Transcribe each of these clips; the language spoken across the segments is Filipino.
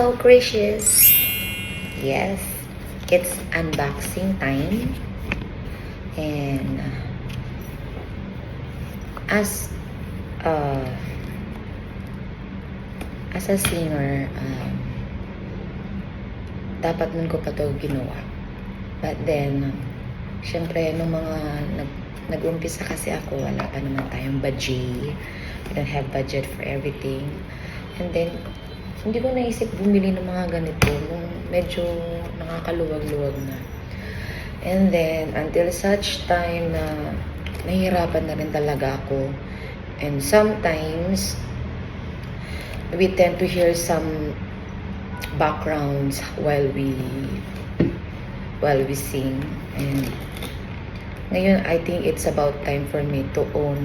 Hello, Gracious. Yes, it's unboxing time. And as uh, as a singer, dapat nun ko pa to ginawa. But then, syempre, nung mga nag-umpisa kasi ako, wala pa naman tayong budget. We don't have budget for everything. And then, hindi ko naisip bumili ng mga ganito nung medyo nakakaluwag-luwag na. And then, until such time na nahihirapan na rin talaga ako. And sometimes, we tend to hear some backgrounds while we sing. And ngayon, I think it's about time for me to own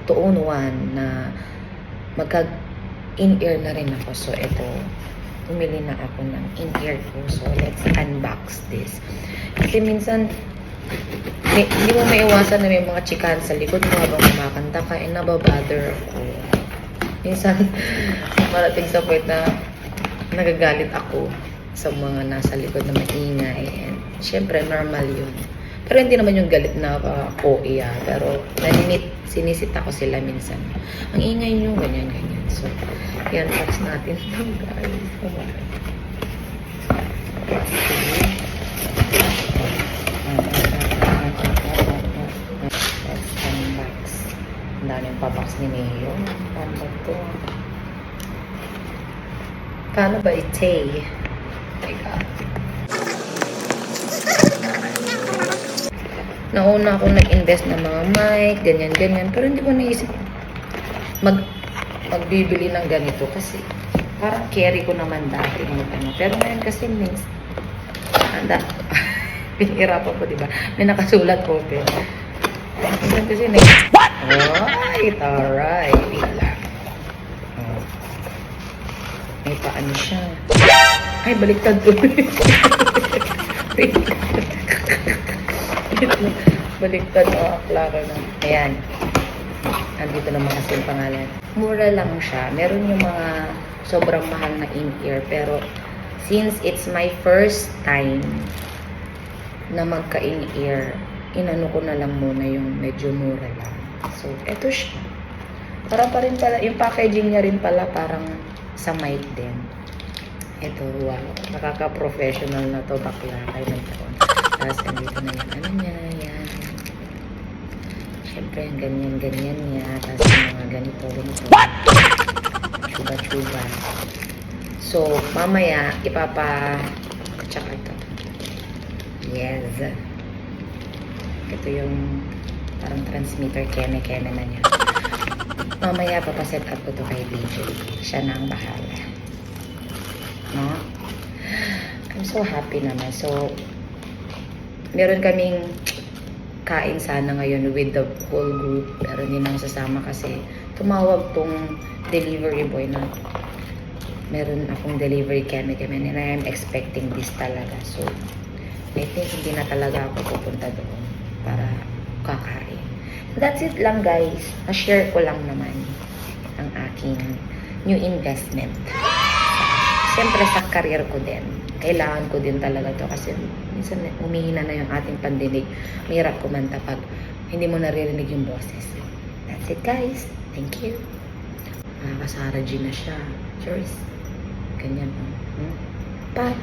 to own one na in-ear na rin ako. So, ito, umili na ako ng in-ear ko. So, let's unbox this. Kasi minsan, hindi mo maiwasan na may mga chikan sa likod mo habang kumakanta ka, and nababother ako. Minsan, marating sa point na nagagalit ako sa mga nasa likod na maingay. And, syempre, normal yun. Pero hindi naman yung galit na OA, pero sinisit ako sila minsan. Ang ingay nyo, ganyan. So, yan, touch natin ito, guys. Oh my God. Let's unbox. Ang daming pabox ni Mayo. Paano ba ito? Paano ba ite? Oh my God. Nauna akong nag-invest ng mga mic, ganyan. Pero hindi ko naisip magbibili ng ganito kasi parang carry ko naman dati. Pero ngayon kasi means pinahirapan ko, diba? May nakasulat ko. Minsan kasi what? Alright. Wait lang. May paano siya. Ay, baliktad ko. Wait lang. Baliktad na, klaro na. Ayan. Andito naman kasi yung pangalan. Mura lang siya. Meron yung mga sobrang mahal na in-ear. Pero, since it's my first time na magka-in-ear, inano ko na lang muna yung medyo mura lang. So, eto siya. Parang pa rin pala, yung packaging niya rin pala parang sa mic din. Eto, wow. Nakaka-professional na to, bakla. Kayo nagkaroon. Tapos, andito na yung ano niya, yan. Siyempre, yung ganyan niya. Tapos, yung mga ganito. What? Chuba. So, mamaya, tsaka ito. Yes. Ito yung parang transmitter, keme na niya. Mamaya, papaset up ko to kay DJ. Siya na ang bahala. No? I'm so happy naman. So, meron kaming kain sana ngayon with the whole group, pero hindi na sasama kasi tumawag tong delivery boy na meron akong delivery keme and I'm expecting this talaga. So, I think hindi na talaga ako pupunta doon para kakain. That's it lang, guys. Na-share ko lang naman ang aking new investment. Siyempre sa career ko din. Kailangan ko din talaga to kasi minsan umihina na yung ating pandinig. Mahirap kumanta pag hindi mo naririnig yung boses. That's it, guys. Thank you. Kasara G na siya. Cheers. Ganyan. Bye.